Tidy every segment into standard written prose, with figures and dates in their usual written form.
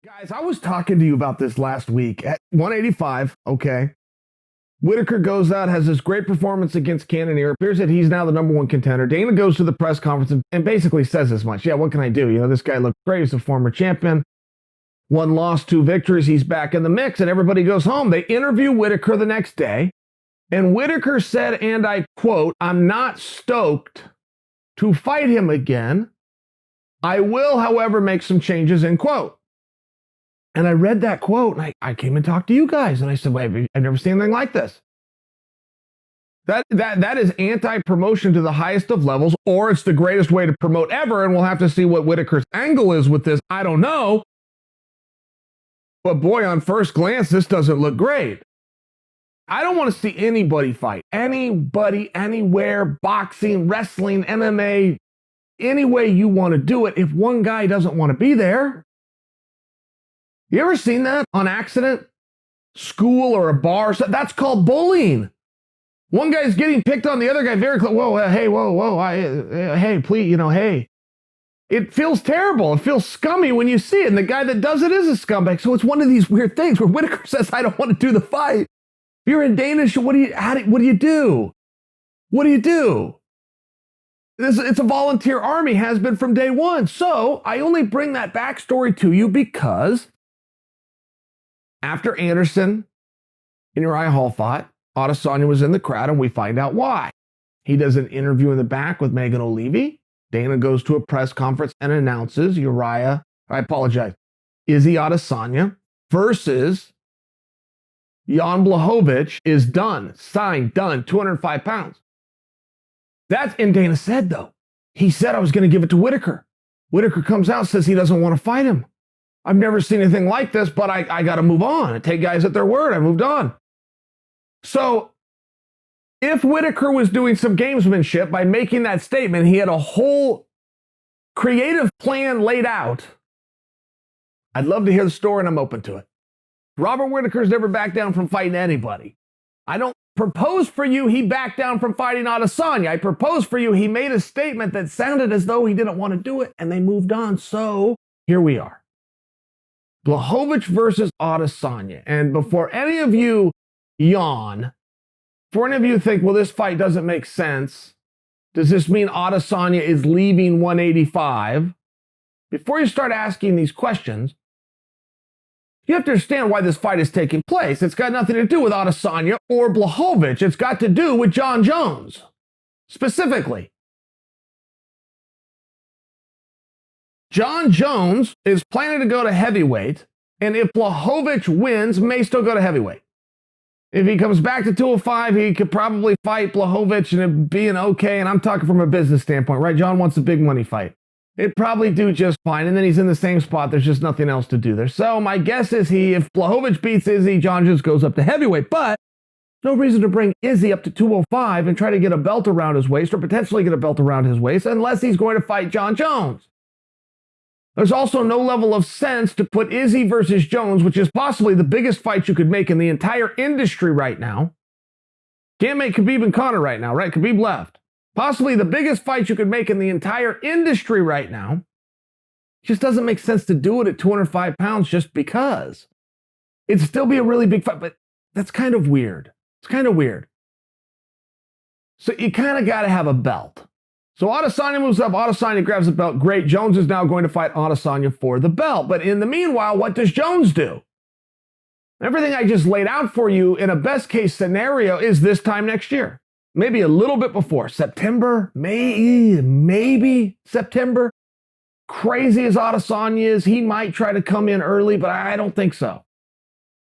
Guys, I was talking to you about this last week at 185. Okay. Whittaker goes out, has this great performance against Cannonier. Appears that he's now the number one contender. Dana goes to the press conference and basically says as much. Yeah, what can I do? You know, this guy looked great. He's a former champion. 1 loss, 2 victories. He's back in the mix, and everybody goes home. They interview Whittaker the next day, and Whittaker said, and I quote, "I'm not stoked to fight him again. I will, however, make some changes," end quote. And I read that quote, and I came and talked to you guys, and I said, wait, I've never seen anything like this. That is anti-promotion to the highest of levels, or it's the greatest way to promote ever, and we'll have to see what Whittaker's angle is with this. I don't know. But boy, on first glance, this doesn't look great. I don't want to see anybody fight. Anybody, anywhere, boxing, wrestling, MMA, any way you want to do it, if one guy doesn't want to be there. You ever seen that on accident? School or a bar? That's called bullying. One guy's getting picked on the other guy very close. Whoa, hey, whoa, hey, please, hey. It feels terrible. It feels scummy when you see it. And the guy that does it is a scumbag. So it's one of these weird things where Whittaker says, I don't want to do the fight. If you're in Danish, what do you do? What do you do? It's a volunteer army, has been from day one. So I only bring that backstory to you because after Anderson and Uriah Hall fought, Adesanya was in the crowd, and we find out why. He does an interview in the back with Megan O'Leary. Dana goes to a press conference and announces Izzy Adesanya versus Jan Błachowicz is done, signed, done, 205 pounds. That's, and Dana said, though, he said I was going to give it to Whittaker. Whittaker comes out, says he doesn't want to fight him. I've never seen anything like this, but I got to move on. I take guys at their word. I moved on. So if Whittaker was doing some gamesmanship by making that statement, he had a whole creative plan laid out. I'd love to hear the story, and I'm open to it. Robert Whittaker's never backed down from fighting anybody. I don't propose for you he backed down from fighting Adesanya. I propose for you he made a statement that sounded as though he didn't want to do it, and they moved on. So here we are. Błachowicz versus Adesanya. And before any of you yawn, before any of you think, well, this fight doesn't make sense, does this mean Adesanya is leaving 185? Before you start asking these questions, you have to understand why this fight is taking place. It's got nothing to do with Adesanya or Błachowicz. It's got to do with Jon Jones, specifically. Jon Jones is planning to go to heavyweight, and if Błachowicz wins, may still go to heavyweight. If he comes back to 205, he could probably fight Błachowicz and it be an okay, and I'm talking from a business standpoint, right? Jon wants a big money fight. It'd probably do just fine, and then he's in the same spot. There's just nothing else to do there. So my guess is if Błachowicz beats Izzy, Jon just goes up to heavyweight, but no reason to bring Izzy up to 205 and try to get a belt around his waist or potentially get a belt around his waist unless he's going to fight Jon Jones. There's also no level of sense to put Izzy versus Jones, which is possibly the biggest fight you could make in the entire industry right now. Can't make Khabib and Conor right now, right? Khabib left. Possibly the biggest fight you could make in the entire industry right now. It just doesn't make sense to do it at 205 pounds just because. It'd still be a really big fight, but that's kind of weird. It's kind of weird. So you kind of got to have a belt. So Adesanya moves up, Adesanya grabs the belt, great. Jones is now going to fight Adesanya for the belt. But in the meanwhile, what does Jones do? Everything I just laid out for you in a best case scenario is this time next year. Maybe a little bit before. September, maybe September. Crazy as Adesanya is, he might try to come in early, but I don't think so.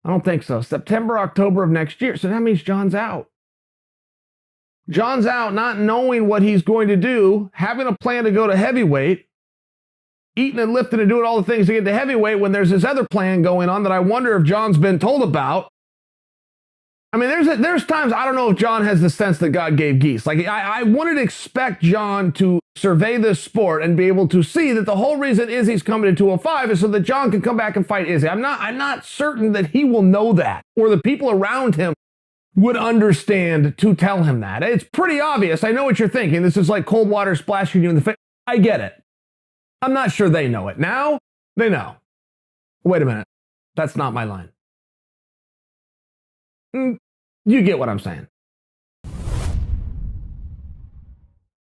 I don't think so. September, October of next year. So that means Jon's out. Jon's out not knowing what he's going to do, having a plan to go to heavyweight, eating and lifting and doing all the things to get to heavyweight when there's this other plan going on that I wonder if Jon's been told about. I mean, there's times I don't know if Jon has the sense that God gave geese. Like, I wanted to expect Jon to survey this sport and be able to see that the whole reason Izzy's coming to 205 is so that Jon can come back and fight Izzy. I'm not certain that he will know that, or the people around him would understand to tell him that. It's pretty obvious. I know what you're thinking. This is like cold water splashing you in the face. I get it. I'm not sure they know it. Now, they know. Wait a minute. That's not my line. You get what I'm saying.